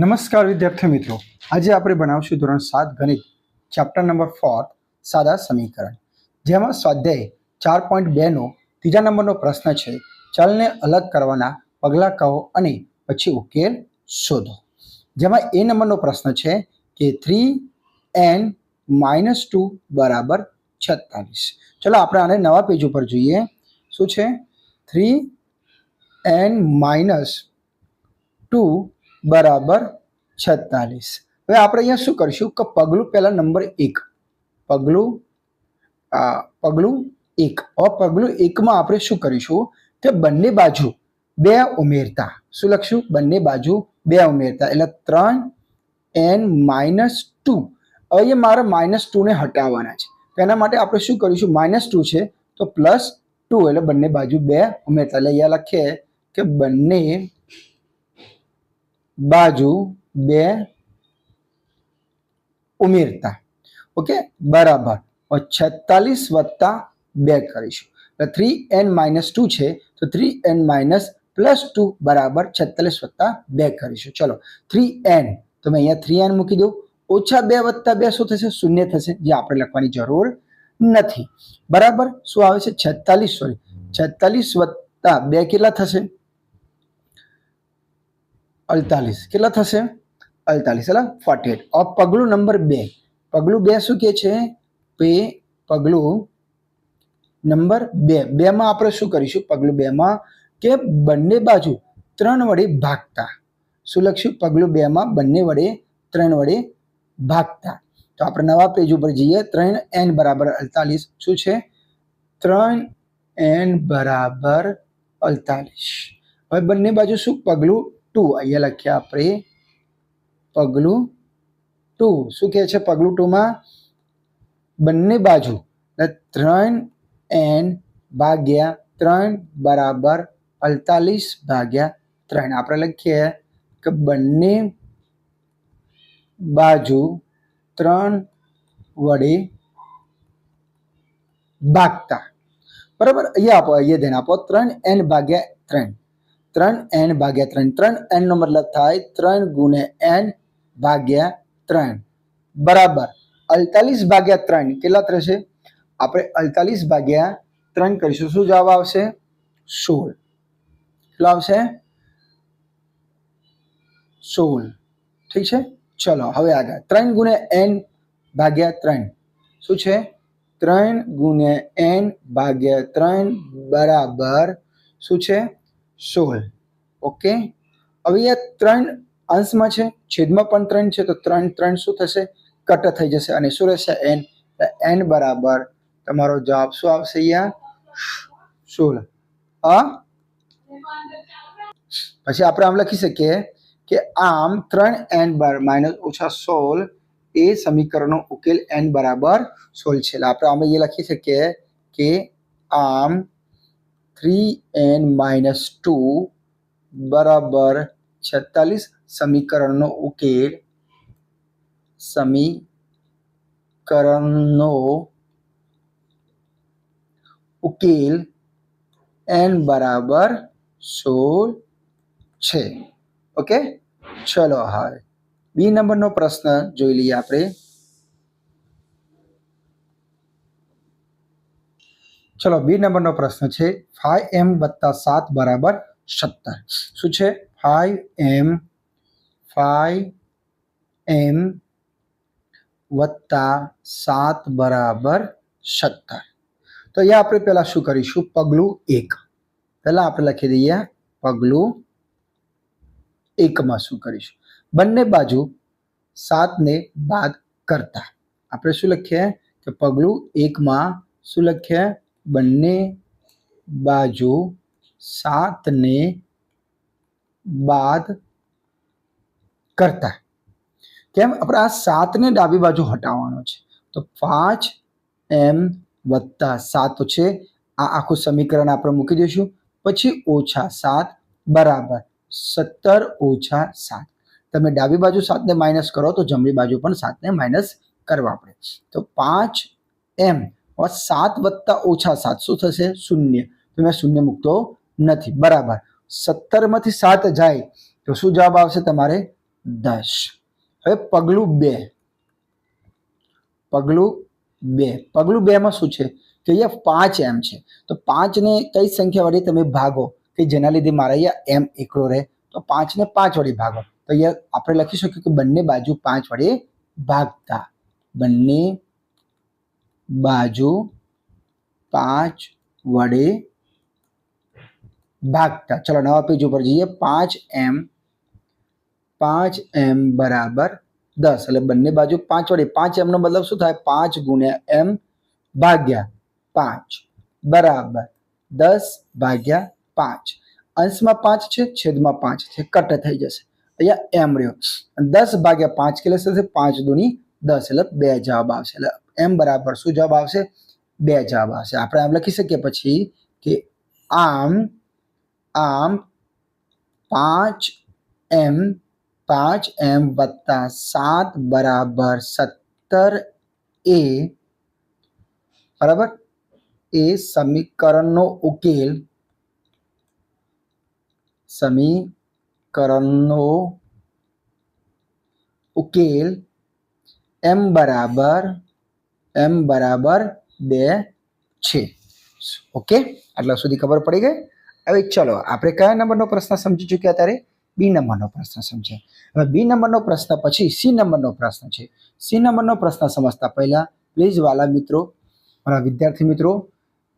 નમસ્કાર વિદ્યાર્થી મિત્રો, આજે આપણે બનાવશું ધોરણ 7 ગણિત ચેપ્ટર નંબર 4 સાદા સમીકરણ, જેમાં સ્વાધ્યાય 4.2 નો ત્રીજા નંબરનો પ્રશ્ન છે. ચલને અલગ કરવાના પગલાં કહો અને પછી ઉકેલ શોધો. જેમાં એ નંબરનો પ્રશ્ન છે કે 3n - 2 બરાબર 46. ચલો આપણે આને નવા પેજ ઉપર જોઈએ. શું છે? 3n - 2 બરાબર 46. હવે આપણે અહીંયા શું કરીશું કે પગલું પહેલા નંબર 1, પગલું 1. હવે પગલું 1માં આપણે શું કરીશું કે બંને બાજુ 2 ઉમેરતા. શું લખશું? બંને બાજુ 2 ઉમેરતા એટલે 3n - 2. હવે એ મારે -2 ને હટાવવાના છે, તો એના માટે આપણે શું કરીશું? -2 છે તો +2 એટલે બંને બાજુ 2 ઉમેરતા. એટલે અહીંયા લખીએ કે બંને બાજુ 2 ઉમેરતા. ઓકે, બરાબર 46 + 2 કરીશું. એટલે 3n - 2 છે તો 3n - +2 બરાબર 46 + 2 કરીશું. ચલો 3n, તો મેં અહીંયા 3n મૂકી દઉં. -2 + 2 શું થશે? 0 થશે, જે આપણે લખવાની જરૂર નથી. બરાબર શું આવે છે? 46 + 2 કેટલા થશે? 48. કેટલા થશે? 48 એટલે 48. अब પગલું નંબર 2. પગલું 2 શું કહે છે? પગલું નંબર 2 માં આપણે શું કરીશું? પગલું 2 માં કે બંને બાજુ 3 વડે ભાગતા. શું લખશું? પગલું 2 માં બંને વડે 3 વડે ભાગતા. તો આપણે નવા પેજ ઉપર જઈએ. 3n બરાબર 48. શું છે? 3n બરાબર 48. હવે બંને બાજુ શું? પગલું 2. અહીંયા લખ્યા આપણે પગલું 2. શું કહે છે પગલું 2 માં? બંને બાજુ 3n ભાગ્યા 3 બરાબર 48/3. આપણે લખીએ કે બંને બાજુ 3 વડે ભાગતા. બરાબર, અહીંયા આપો, અહીંયા ધ્યાન આપો. 3n/3. 3n/3. 3n નો મતલબ થાય 3 × n/3 બરાબર 48/3. કેટલા થશે? આપણે 48/3 કરીશું. શું જવાબ આવશે? 16. કેટલો આવશે? 16. ઠીક છે. ચલો હવે આગળ 3 × n/3. શું છે? 3 × n/3 બરાબર શું છે? 16. ઓકે, હવે અહીંયા 3 અંશમાં છે, છેદમાં પણ 3 છે, તો 3 શું થશે? કટ થઈ જશે અને શું રહેશે? n. n બરાબર તમારો જવાબ શું આવશે? અહીંયા 16. પછી આપણે આમ લખી શકીએ કે આમ 3n - -16 એ સમીકરણનો ઉકેલ n બરાબર 16 છે. એટલે આપણે આમાં એ લખી શકીએ કે આમ 3n - 2 બરાબર 46 સમીકરણનો ઉકેલ n બરાબર 16 છે. ઓકે, ચલો હવે બી નંબરનો પ્રશ્ન જોઈ લઈએ આપણે. ચલો બી નંબરનો પ્રશ્ન છે 5m + 7 બરાબર 17. શું છે? 5m + 7 બરાબર 17. તો અહીંયા આપણે પહેલા શું કરીશું? પગલું 1. પહેલા આપણે લખી દઈએ પગલું 1 માં શું કરીશું? બંને બાજુ 7 ને બાદ કરતા. આપણે શું લખીએ કે પગલું 1 માં શું લખીએ? બંને બાજુ 7 ને બાદ કરતા. કેમ? આપણે આ 7 ને ડાબી બાજુ હટાવવાનો છે, તો 5m + 7 છે. આ આખું સમીકરણ આપણે મૂકી દઈશું. પછી -7 બરાબર 17 - 7. તમે ડાબી બાજુ 7 ને માઇનસ કરો તો જમણી બાજુ પણ 7 ને માઇનસ કરવા પડે. તો 5m + 7 + -7 શું થશે? 0. તો મેં 0 મૂકતો નથી. બરાબર 17 માંથી 7 જાય તો શું જવાબ આવશે તમારે? 10. હવે પગલું 2. પગલું 2. પગલું 2 માં શું છે કે અહીંયા 5 એમ છે, તો 5 ને કઈ સંખ્યા વડે તમે ભાગો કે જેના લીધે મારા અહીંયા એમ એકલો રહે, તો 5 ને 5 વડે ભાગો. તો અહીંયા આપણે લખી શકીએ કે બંને બાજુ 5 વડે ભાગતા, બંને બાજુ 5 વડે ભાગતા. ચલો નવા પેજ ઉપર જઈએ. 5m બરાબર 10, એટલે બંને બાજુ 5 વડે. 5m નો મતલબ શું થાય? 5 ગુણ્યા m ભાગ્યા 5 બરાબર 10 ભાગ્યા 5. અંશમાં 5 છે, છેદમાં 5 છે, કટ થઈ જશે. અહીંયા m રહ્યો. 10 ભાગ્યા 5 કેટલે થશે? 5 દુની 10, એટલે 2 જવાબ આવશે. એટલે m બરાબર શું જવાબ આવશે? 2 જવાબ આવશે. આપણે આમ લખી શકીએ પછી કે આમ 5m વત્તા 7 બરાબર 17 બરાબર એ સમીકરણનો ઉકેલ m બરાબર 2 છે. ઓકે, આટલા સુધી ખબર પડી ગઈ. હવે ચલો આપણે કયા નંબરનો પ્રશ્ન સમજી ચૂક્યા? અત્યારે બી નંબરનો પ્રશ્ન સમજ્યા. હવે બી નંબરનો પ્રશ્ન પછી સી નંબરનો પ્રશ્ન છે. સી નંબરનો પ્રશ્ન સમજતા પહેલા પ્લીઝ વાલા મિત્રો, મારા વિદ્યાર્થી મિત્રો,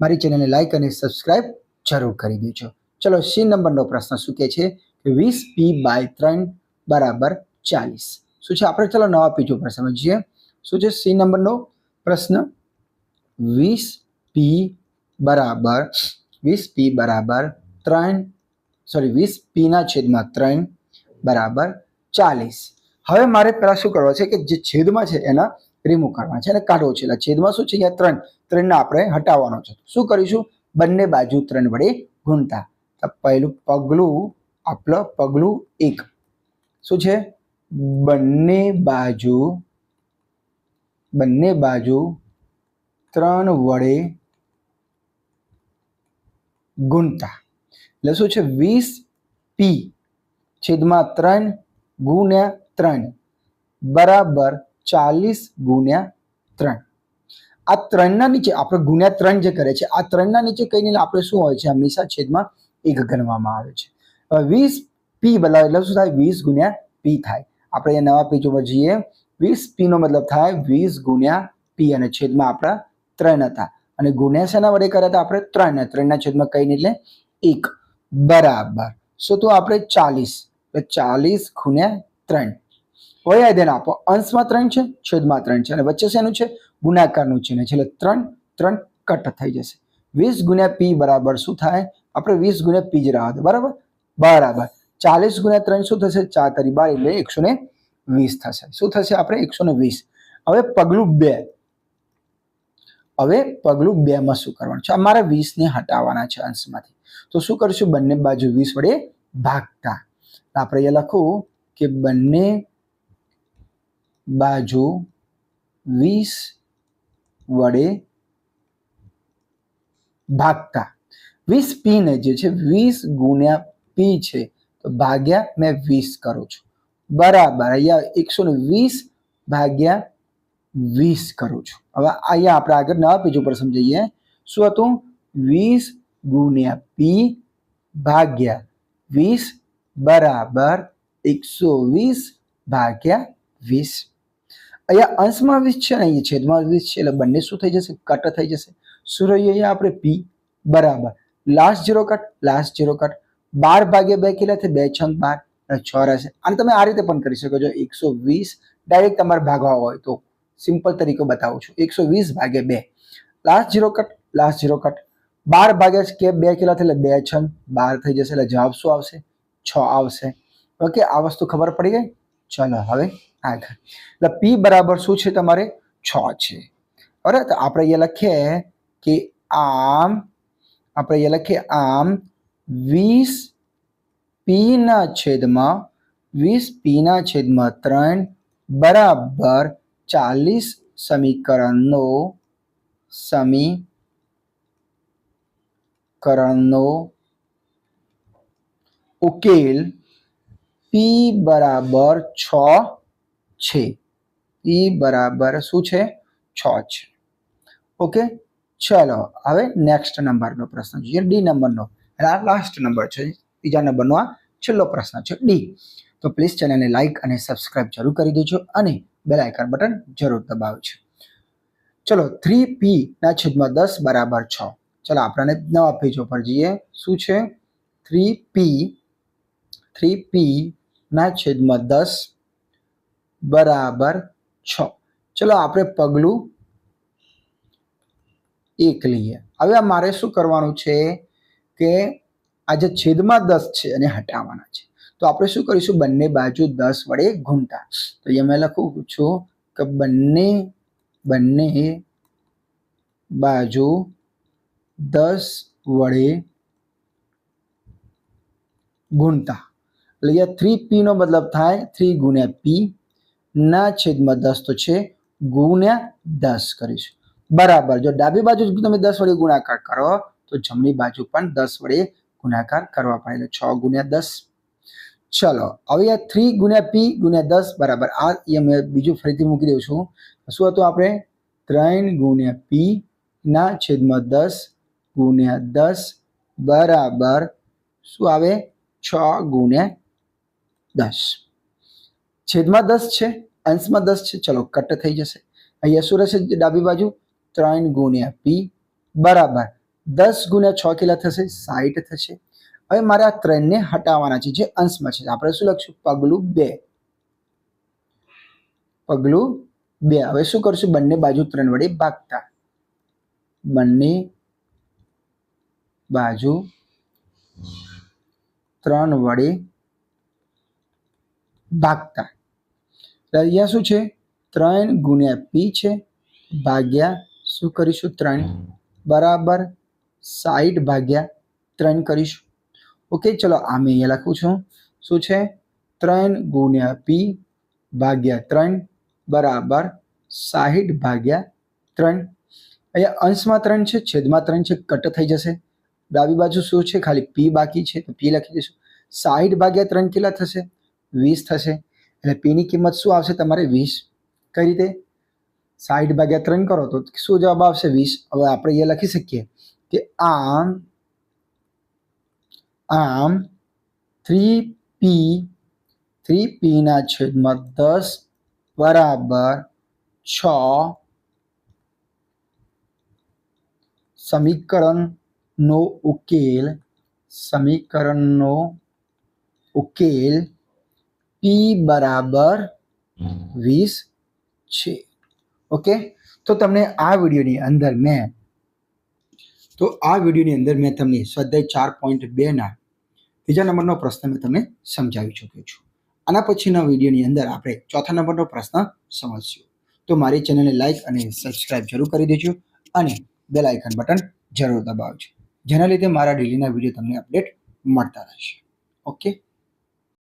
મારી ચેનલને લાઈક અને સબસ્ક્રાઇબ જરૂર કરી દેજો. ચલો સી નંબરનો પ્રશ્ન શું કહે છે કે 20p/3 બરાબર 40. શું છે? આપણે ચલો નવા પેજ ઉપર સમજીએ. શું છે સી નંબરનો પ્રશ્ન? 20p બરાબર 3 બરાબર 40. હવે મારે પહેલા શું કરવા છે કે જે છેદમાં છે એના રિમૂવ કરવા છે અને કાઢવો છે. એટલે છેદમાં શું છે? અહીંયા 3 ને આપણે હટાવવાનો છે. શું કરીશું? બંને બાજુ 3 વડે ગુણતા. પહેલું પગલું 1 શું છે? બંને બાજુ 3 વડે ગુણતા. એટલે શું છે? 20p છેદમાં 3 ગુણ્યા 3 બરાબર 40 ગુણ્યા 3. આ 3 ના નીચે આપણે ગુણ્યા 3 જે કરે છે, આ 3 ના નીચે કઈ નહીં, આપણે શું હોય છે? હંમેશા છેદમાં 1 ગણવામાં આવે છે. 20p બદલાવ એટલે શું થાય? 20 ગુણ્યા p થાય. આપણે અહીંયા નવા પેજ ઉપર જઈએ. 20p નો મતલબ થાય 20 ગુણ્યા p, અને છેદમાં આપણા 3 હતા, અને ગુણ્યા શેના વડે કર્યા હતા? આપણે 3 ને 3 ના છેદમાં કઈ નહીં એટલે 1 બરાબર શું તો આપણે 40, એટલે 40 ગુણ્યા 3. હવે ધ્યાન આપો, અંશમાં 3 છે, છેદમાં 3 છે, અને વચ્ચે શેનું છે? ગુણાકારનું ચિહ્ન છે, એટલે 3 કટ થઈ જશે. 20 ગુણ્યા p બરાબર શું થાય? આપણે 20 ગુણ્યા p જ રહેવા દો. બરાબર 40 ગુણ્યા 3 શું થશે? 4 તારી 12 એટલે 120 થશે. શું થશે? આપણે 120. હવે પગલું 2 માં શું કરવાનું છે? અમારે 20 ને હટાવવાના છે અંશમાંથી. તો શું કરીશું? બંને બાજુ 20 વડે ભાગતા. આપણે અહીંયા લખું કે બંને બાજુ 20 વડે ભાગતા. 20p ને જે છે 20 ગુણ્યા p છે, તો ભાગ્યા મેં 20 કરું છું બરાબર. અહીંયા 120 ભાગ્યા 20 કરું છું. હવે અહીંયા આપણે આગળ નવા પેજ ઉપર સમજીએ. શું હતું? 20 ગુણ્યા p ભાગ્યા 20 બરાબર 120 ભાગ્યા 20. અહીંયા અંશમાં 20 છે ને અહીંયા છેદમાં 20 છે, એટલે બંને શું થઈ જશે? કટ થઈ જશે. શું રહ્યું અહીંયા? આપણે p બરાબર લાસ્ટ 0 કટ. 12 ભાગ્યા 2 કેટલા થાય? 2 6 12, અને 6 રહેશે. અને તમે આ રીતે પણ કરી શકો છો. 120 ડાયરેક્ટ તમારે ભાગવા હોય તો સિમ્પલ તરીકો બતાવું છું. 120 ભાગ્યા 2, લાસ્ટ 0 કટ. 12 ભાગ્યા 2 કેટલા થાય? 2 6 12 થઈ જશે. એટલે જવાબ શું આવશે? 6 આવશે. ઓકે, આ વસ્તુ ખબર પડી ગઈ. ચલો હવે આગળ. એટલે p બરાબર શું છે? તમારે 6 છે. બરાબર, તો આપણે અહીંયા લખીએ કે આમ 20p ના છેદમાં 3 બરાબર 40 સમીકરણનો ઉકેલ p પી બરાબર 6 છે. પી બરાબર શું છે? 6 છે. ઓકે, ચલો હવે નેક્સ્ટ નંબરનો પ્રશ્ન જોઈએ. ડી નંબરનો, આ લાસ્ટ નંબર છે. ત્રીજા નંબરનો આ છેલ્લો પ્રશ્ન છે, ડી. તો પ્લીઝ ચેનલને લાઈક અને સબસ્ક્રાઇબ જરૂર કરી દેજો અને બેલ આઇકન બટન જરૂર દબાવજો. ચલો 3p/10 બરાબર 6. ચલો આપણે નવા પેજ ઉપર જઈએ. શું છે? 3p/10 બરાબર 6. ચલો આપણે પગલું 1 લઈએ. હવે મારે શું કરવાનું છે કે આ જે છેદમાં 10 છે એને હટાવવાના છે. તો આપણે શું કરીશું? બંને બાજુ 10 વડે ગુણતા. તો અહીંયા મેં લખું છું કે બંને બાજુ 10 વડે ગુણતા. એટલે અહીંયા 3p નો મતલબ થાય 3 ગુણ્યા p ના છેદમાં 10 તો છે ગુણ્યા 10 કરીશું. બરાબર. જો ડાબી બાજુ તમે 10 વડે ગુણાકાર કરો તો જમણી બાજુ પણ 10 વડે ગુણાકાર કરવા પડે. એટલે 6 ગુણ્યા 10. ચલો હવે આ 3 ગુણ્યા p ગુણ્યા 10 બરાબર આ મેં બીજું ફરીથી મૂકી દઉં છું. શું હતું? આપણે 3 ગુણ્યા p ના છેદમાં 10 ગુણ્યા 10 બરાબર શું આવે? 6 ગુણ્યા 10. છેદમાં 10 છે, અંશમાં 10 છે. ચલો કટ થઈ જશે. અહીંયા શું રહેશે? ડાબી બાજુ 3 ગુણ્યા p બરાબર 10 ગુણ્યા 6 કેટલા થશે? 60 થશે. હવે મારે આ 3 ને હટાવવાના છે જે અંશમાં છે. આપણે શું લખશું? પગલું 2. પગલું 2. હવે શું કરશું? બંને બાજુ 3 વડે ભાગતા. બંને બાજુ 3 વડે ભાગતા. અહીંયા શું છે? 3 ગુણ્યા p છે ભાગ્યા શું કરીશું? 3 બરાબર 60 ભાગ્યા 3 કરીશું. ઓકે, ચલો આ મેં અહીંયા લખું છું. શું છે? 3 ગુણ્યા p ભાગ્યા 3 બરાબર 60 ભાગ્યા 3. અહીંયા અંશમાં 3 છે, છેદમાં 3 છે, કટ થઈ જશે. ડાબી બાજુ શું છે? ખાલી p બાકી છે તો p લખી દઈશું. 60 ભાગ્યા 3 કેટલા થશે? 20 થશે. એટલે p ની કિંમત શું આવશે તમારે? 20. કઈ રીતે? 60 ભાગ્યા 3 કરો તો શું જવાબ આવશે? 20. હવે આપણે અહીંયા લખી શકીએ કે આમ 3p ના છેદમાં 10 બરાબર 6 સમીકરણનો ઉકેલ p બરાબર 20 છે. ઓકે, તો તમને આ વિડીયોની અંદર મેં તમને સ્વાધ્યાય 4.2 ના ત્રીજા નંબરનો પ્રશ્ન મેં તમને સમજાવી ચૂક્યો છું. આના પછીના વિડીયોની અંદર આપણે ચોથા નંબરનો પ્રશ્ન સમજશું. તો મારી ચેનલને લાઈક અને સબસ્ક્રાઇબ જરૂર કરી દેજો અને બેલ આઇકન બટન જરૂર દબાવજો, જેના લીધે મારા ડેલીના વિડીયો તમને અપડેટ મળતા રહેશે. ઓકે.